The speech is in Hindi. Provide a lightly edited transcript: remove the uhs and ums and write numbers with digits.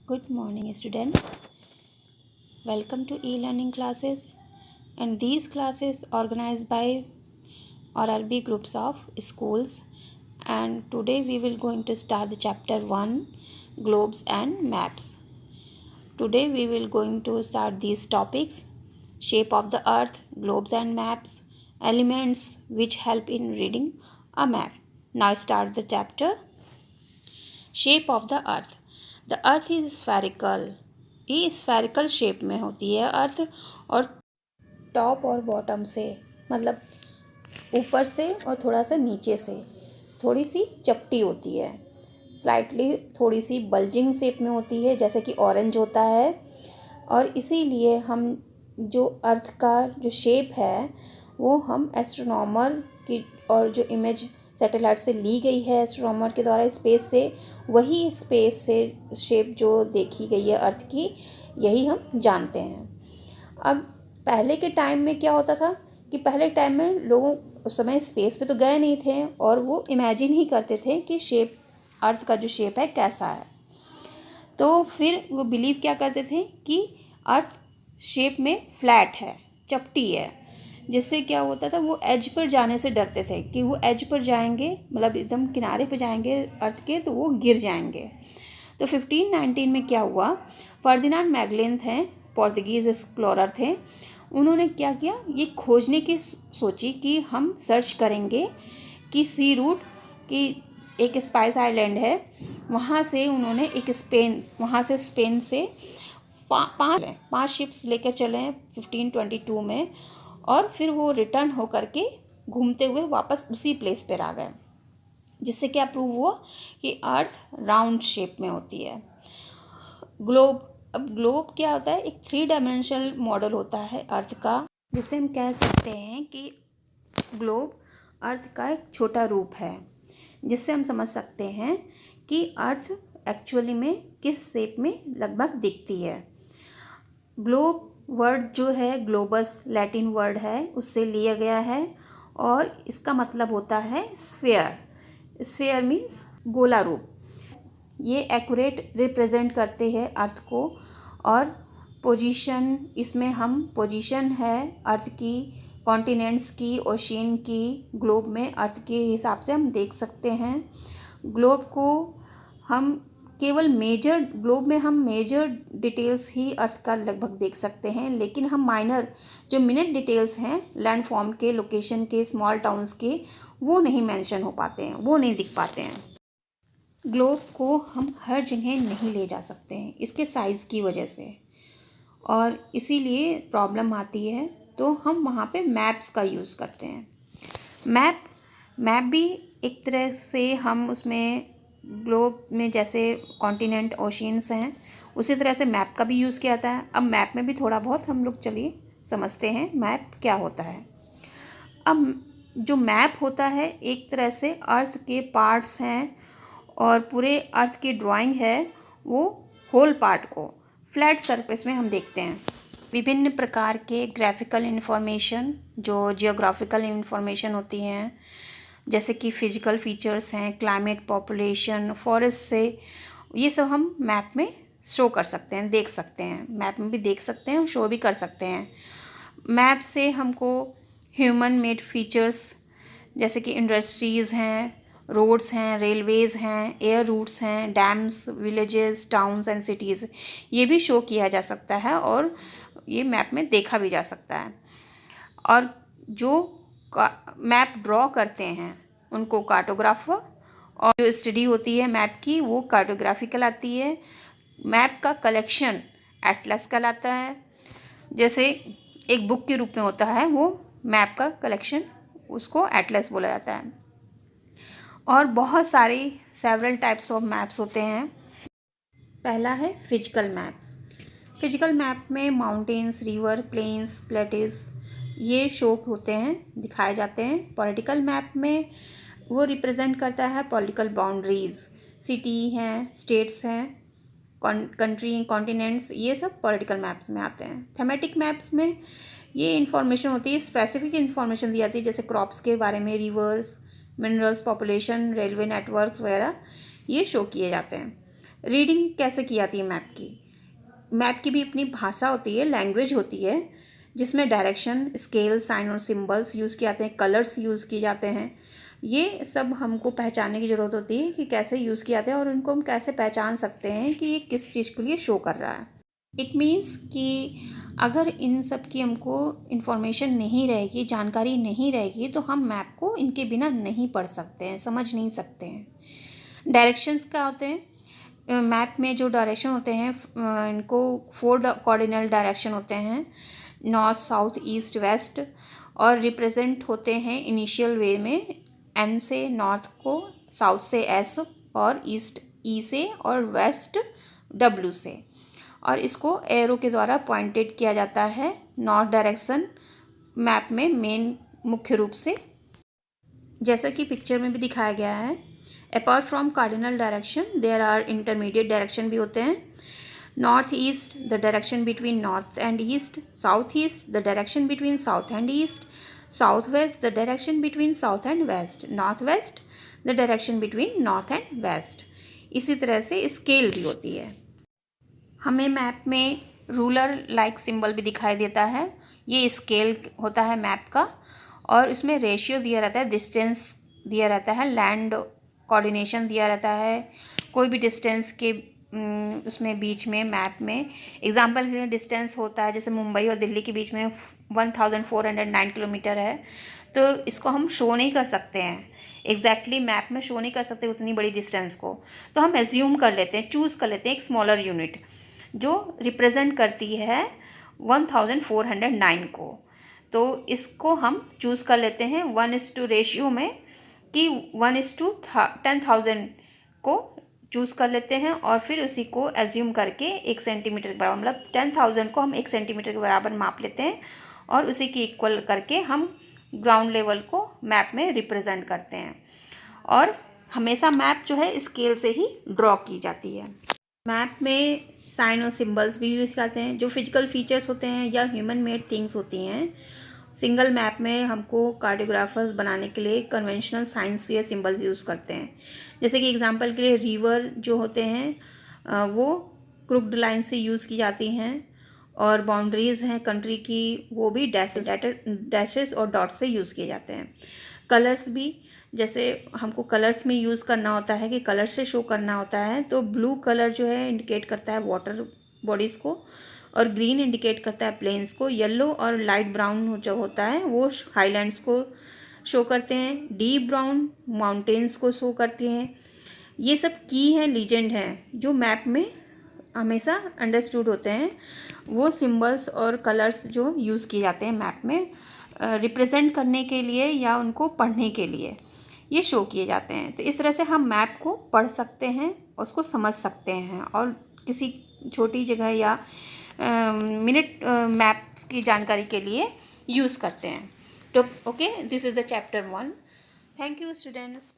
Good morning, students. Welcome to e-learning classes, and these classes organized by RRB groups of schools. And today we will going to start the chapter 1, globes and maps. Today we will going to start these topics: shape of the earth, globes and maps, elements which help in reading a map. Now start the chapter. Shape of the earth. The earth is spherical. ये स्फेरिकल शेप में होती है अर्थ, और टॉप और बॉटम से, मतलब ऊपर से और थोड़ा सा नीचे से थोड़ी सी चपटी होती है. स्लाइटली थोड़ी सी बल्जिंग शेप में होती है, जैसे कि ऑरेंज होता है. और इसीलिए हम जो अर्थ का जो शेप है वो हम एस्ट्रोनॉमर की, और जो इमेज सैटेलाइट से ली गई है एस्ट्रोनॉमर के द्वारा स्पेस से, वही स्पेस से शेप जो देखी गई है अर्थ की, यही हम जानते हैं. अब पहले के टाइम में क्या होता था कि पहले के टाइम में लोगों उस समय स्पेस पे तो गए नहीं थे, और वो इमेजिन ही करते थे कि शेप, अर्थ का जो शेप है कैसा है. तो फिर वो बिलीव क्या करते थे कि अर्थ शेप में फ्लैट है, चपटी है, जिससे क्या होता था वो एज पर जाने से डरते थे कि वो एज पर जाएंगे, मतलब एकदम किनारे पर जाएंगे अर्थ के, तो वो गिर जाएंगे. तो 1519 में क्या हुआ, फर्दिनांड मैगेलन थे, पोर्तुगीज़ एक्सप्लोरर थे. उन्होंने क्या किया, ये खोजने की सोची कि हम सर्च करेंगे कि सी रूट की एक स्पाइस आइलैंड है, वहाँ से उन्होंने एक वहाँ से स्पेन से पाँच शिप्स लेकर चले 1522 में, और फिर वो रिटर्न होकर के घूमते हुए वापस उसी प्लेस पर आ गए, जिससे क्या प्रूव हुआ कि अर्थ राउंड शेप में होती है. ग्लोब. अब ग्लोब क्या होता है, एक 3 डायमेंशनल मॉडल होता है अर्थ का, जिससे हम कह सकते हैं कि ग्लोब अर्थ का एक छोटा रूप है, जिससे हम समझ सकते हैं कि अर्थ एक्चुअली में किस शेप में लगभग दिखती है. ग्लोब वर्ड जो है, ग्लोबस लैटिन वर्ड है, उससे लिया गया है, और इसका मतलब होता है स्फेयर. स्फेयर मीन्स गोला रूप. ये एक्यूरेट रिप्रेजेंट करते हैं अर्थ को. और पोजीशन, इसमें हम पोजीशन है अर्थ की, कॉन्टिनेंट्स की, ओशियन की, ग्लोब में अर्थ के हिसाब से हम देख सकते हैं. ग्लोब को हम केवल ग्लोब में हम मेजर डिटेल्स ही अर्थ का लगभग देख सकते हैं, लेकिन हम माइनर जो मिनट डिटेल्स हैं लैंडफॉर्म के, लोकेशन के, स्मॉल टाउन्स के, वो नहीं मेंशन हो पाते हैं, वो नहीं दिख पाते हैं. ग्लोब को हम हर जगह नहीं ले जा सकते हैं इसके साइज़ की वजह से, और इसीलिए प्रॉब्लम आती है. तो हम वहाँ पे मैप्स का यूज़ करते हैं. मैप भी एक तरह से हम उसमें ग्लोब में जैसे कॉन्टिनेंट, ओशियंस हैं, उसी तरह से मैप का भी यूज़ किया जाता है. अब मैप में भी थोड़ा बहुत हम लोग चलिए समझते हैं मैप क्या होता है. अब जो मैप होता है एक तरह से अर्थ के पार्ट्स हैं, और पूरे अर्थ की ड्राइंग है वो होल पार्ट को फ्लैट सरफेस में हम देखते हैं. विभिन्न प्रकार के ग्राफिकल इन्फॉर्मेशन, जो जियोग्राफिकल इन्फॉर्मेशन होती हैं, जैसे कि फिजिकल फीचर्स हैं, क्लाइमेट, पॉपुलेशन, फॉरेस्ट से, ये सब हम मैप में शो कर सकते हैं, देख सकते हैं. मैप में भी देख सकते हैं और शो भी कर सकते हैं. मैप से हमको ह्यूमन मेड फीचर्स, जैसे कि इंडस्ट्रीज़ हैं, रोड्स हैं, रेलवेज़ हैं, एयर रूट्स हैं, dams, villages, towns and cities, ये भी शो किया जा सकता है, और ये मैप में देखा भी जा सकता है. और जो मैप ड्रॉ करते हैं उनको कार्टोग्राफर, और जो स्टडी होती है मैप की वो कार्टोग्राफी कहलाती है. मैप का कलेक्शन एटलस कहलाता है. जैसे एक बुक के रूप में होता है वो मैप का कलेक्शन, उसको एटलस बोला जाता है. और बहुत सारे सेवरल टाइप्स ऑफ मैप्स होते हैं. पहला है फिजिकल मैप्स. फिजिकल मैप में माउंटेन्स, रिवर, प्लेन्स, प्लेटेस, ये शो होते हैं, दिखाए जाते हैं. पॉलिटिकल मैप में वो रिप्रेजेंट करता है पॉलिटिकल बाउंड्रीज, सिटी हैं, स्टेट्स हैं, कंट्री, कॉन्टिनेंट्स, ये सब पॉलिटिकल मैप्स में आते हैं. थेमेटिक मैप्स में ये इन्फॉर्मेशन होती है, स्पेसिफिक इन्फॉर्मेशन दी जाती है, जैसे क्रॉप्स के बारे में, reverse, minerals, population, railway networks वगैरह, ये शो किए जाते हैं. रीडिंग कैसे की जाती है मैप की? मैप की भी अपनी भाषा होती है, लैंग्वेज होती है, जिसमें डायरेक्शन, स्केल, साइन और सिंबल्स यूज़ किए जाते हैं, कलर्स यूज़ किए जाते हैं। ये सब हमको पहचानने की ज़रूरत होती है कि कैसे यूज़ किए जाते हैं और इनको हम कैसे पहचान सकते हैं कि ये किस चीज़ के लिए शो कर रहा है। इट मीन्स कि अगर इन सब की हमको इन्फॉर्मेशन नहीं रहेगी, जानकारी नहीं रहेगी, तो हम मैप को इनके बिना नहीं पढ़ सकते हैं, समझ नहीं सकते हैं। डायरेक्शंस क्या होते हैं? मैप में जो डायरेक्शन होते हैं इनको 4 कॉर्डिनल डायरेक्शन होते हैं, नॉर्थ, साउथ, ईस्ट, वेस्ट, और रिप्रेजेंट होते हैं इनिशियल वे में एन से नॉर्थ को, साउथ से एस और ईस्ट ई से और वेस्ट डब्ल्यू से, और इसको एरो के द्वारा पॉइंटेड किया जाता है। नॉर्थ डायरेक्शन मैप में मेन मुख्य रूप से, जैसा कि पिक्चर में भी दिखाया गया है। Apart from cardinal direction there are intermediate direction भी होते हैं। North east the direction between north and east, south east the direction between south and east, south west the direction between south and west, north west the direction between north and west. इसी तरह से स्केल भी होती है। हमें मैप में रूलर लाइक सिंबल भी दिखाई देता है, ये स्केल होता है मैप का, और इसमें रेशियो दिया रहता है, डिस्टेंस दिया रहता है, लैंड कोऑर्डिनेशन दिया रहता है, कोई भी डिस्टेंस के उसमें बीच में मैप में एग्जांपल के लिए डिस्टेंस होता है, जैसे मुंबई और दिल्ली के बीच में 1409 किलोमीटर है, तो इसको हम शो नहीं कर सकते हैं, एग्जैक्टली मैप में शो नहीं कर सकते उतनी बड़ी डिस्टेंस को, तो हम एज्यूम कर लेते हैं, चूज़ कर लेते हैं एक स्मॉलर यूनिट जो रिप्रेजेंट करती है 1409 को, तो इसको हम चूज़ कर लेते हैं 1:, रेशियो में कि 1:10,000 को चूज़ कर लेते हैं, और फिर उसी को एज्यूम करके 1 सेंटीमीटर के बराबर, मतलब 10,000 को हम 1 सेंटीमीटर के बराबर माप लेते हैं, और उसी की इक्वल करके हम ग्राउंड लेवल को मैप में रिप्रेजेंट करते हैं। और हमेशा मैप जो है स्केल से ही ड्रॉ की जाती है। मैप में साइन और सिंबल्स भी यूज करते हैं, जो फिजिकल फीचर्स होते हैं या ह्यूमन मेड थिंग्स होती हैं। सिंगल मैप में हमको कार्टोग्राफर्स बनाने के लिए कन्वेंशनल साइंस या सिंबल्स यूज़ करते हैं, जैसे कि एग्जांपल के लिए रिवर जो होते हैं वो क्रुक्ड लाइन से यूज़ की जाती हैं, और बाउंड्रीज़ हैं कंट्री की वो भी डैशेस और डॉट्स से यूज़ किए जाते हैं। कलर्स भी, जैसे हमको कलर्स में यूज़ करना होता है कि कलर से शो करना होता है, तो ब्लू कलर जो है इंडिकेट करता है वाटर बॉडीज़ को, और ग्रीन इंडिकेट करता है प्लेन्स को, येलो और लाइट ब्राउन जो होता है वो हाईलैंड्स को शो करते हैं, डीप ब्राउन माउंटेन्स को शो करते हैं। ये सब की हैं, लीजेंड हैं, जो मैप में हमेशा अंडरस्टूड होते हैं। वो सिंबल्स और कलर्स जो यूज़ किए जाते हैं मैप में रिप्रेजेंट करने के लिए या उनको पढ़ने के लिए, ये शो किए जाते हैं। तो इस तरह से हम मैप को पढ़ सकते हैं, उसको समझ सकते हैं, और किसी छोटी जगह या मिनट मैप्स की जानकारी के लिए यूज़ करते हैं। तो okay, this is the chapter 1। Thank you students.